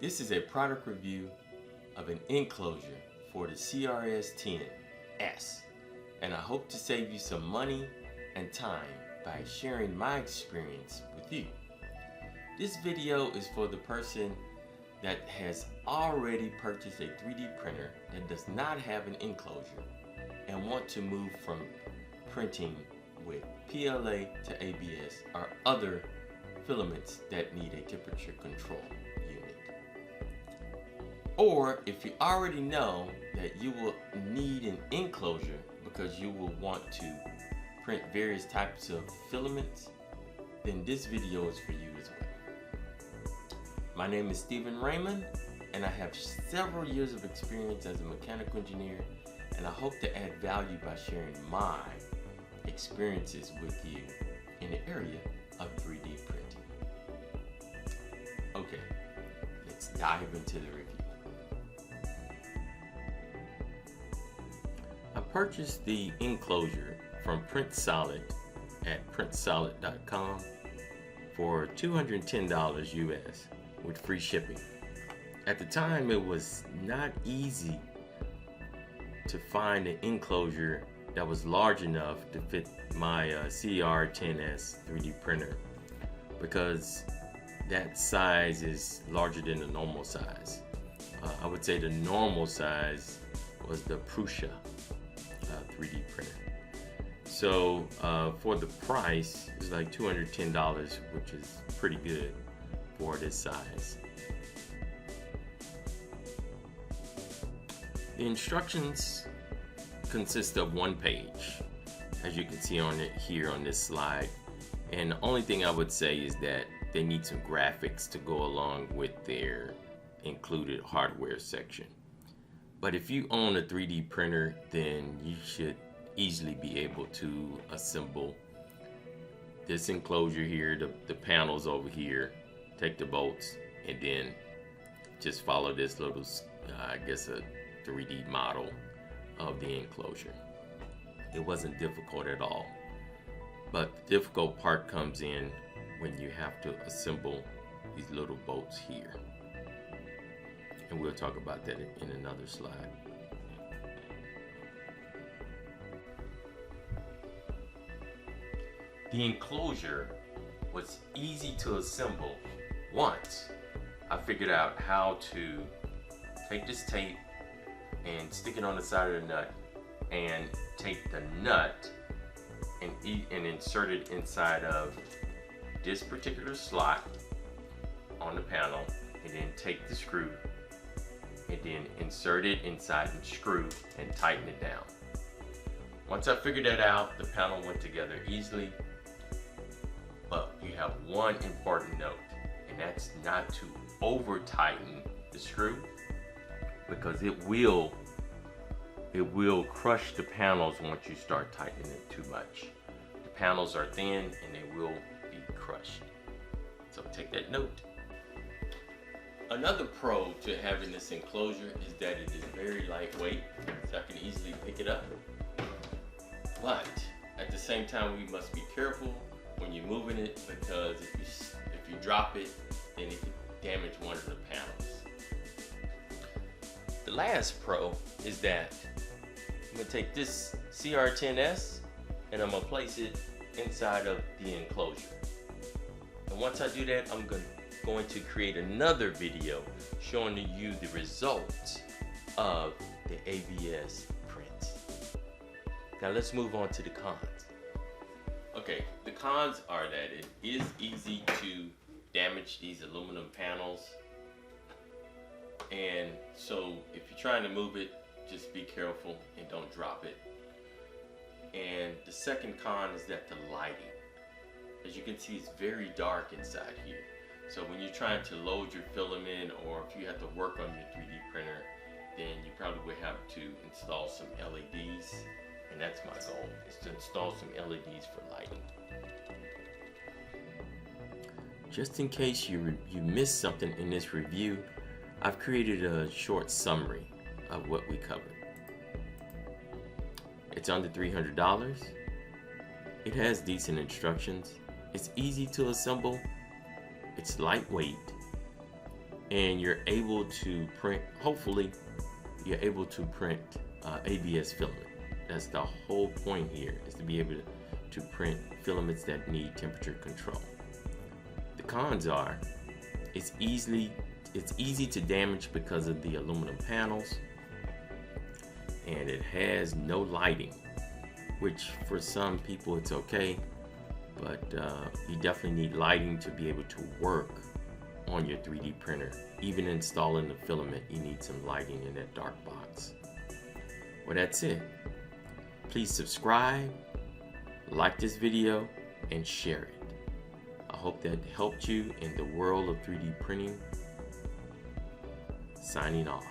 This is a product review of an enclosure for the CRS-10S, and I hope to save you some money and time by sharing my experience with you. This video is for the person that has already purchased a 3D printer that does not have an enclosure and want to move from printing with PLA to ABS or other filaments that need a temperature control unit. Or if you already know that you will need an enclosure because you will want to print various types of filaments, then this video is for you as well. My name is Stephen Raymond, and I have several years of experience as a mechanical engineer, and I hope to add value by sharing my experiences with you in the area of 3D printing. Okay, let's dive into the review. I purchased the enclosure from Print Solid at printsolid.com for $210 US with free shipping. At the time, it was not easy to find an enclosure that was large enough to fit my CR10S 3D printer, because that size is larger than the normal size. I would say the normal size was the Prusa 3D printer. So for the price, it's like $210, which is pretty good for this size. The instructions consist of one page, as you can see on it here on this slide, and the only thing I would say is that they need some graphics to go along with their included hardware section. But if you own a 3D printer, then you should easily be able to assemble this enclosure here, the panels over here, take the bolts, and then just follow this little, I guess a 3D model of the enclosure. It wasn't difficult at all, but the difficult part comes in when you have to assemble these little bolts here, and we'll talk about that in another slide. The enclosure was easy to assemble once I figured out how to take this tape and stick it on the side of the nut, and take the nut and insert it inside of this particular slot on the panel, and then take the screw and then insert it inside and screw and tighten it down. Once I figured that out, the panel went together easily. But you have one important note, and that's not to over tighten the screw, because it will crush the panels once you start tightening it too much. The panels are thin and they will be crushed. So take that note. Another pro to having this enclosure is that it is very lightweight, so I can easily pick it up. But at the same time, we must be careful when you're moving it, because if you drop it, then it could damage one of the panels. The last pro is that I'm going to take this CR10S and I'm going to place it inside of the enclosure. And once I do that, I'm going to create another video showing you the results of the ABS print. Now let's move on to the cons. Okay, the cons are that it is easy to damage these aluminum panels. And so if you're trying to move it, just be careful and don't drop it. And the second con is that the lighting. As you can see, it's very dark inside here. So when you're trying to load your filament, or if you have to work on your 3D printer, then you probably would have to install some LEDs. And that's my goal, is to install some LEDs for lighting. Just in case you missed something in this review, I've created a short summary of what we covered. It's under $300. It has decent instructions. It's easy to assemble. It's lightweight. and you're able to print, hopefully you're able to print ABS filament. That's the whole point here, is to be able to print filaments that need temperature control. The cons are it's easy to damage because of the aluminum panels, and it has no lighting, which for some people it's okay, but you definitely need lighting to be able to work on your 3D printer. Even installing the filament, you need some lighting in that dark box. Well, that's it. Please subscribe, like this video, and share it. I hope that helped you in the world of 3D printing. Signing off.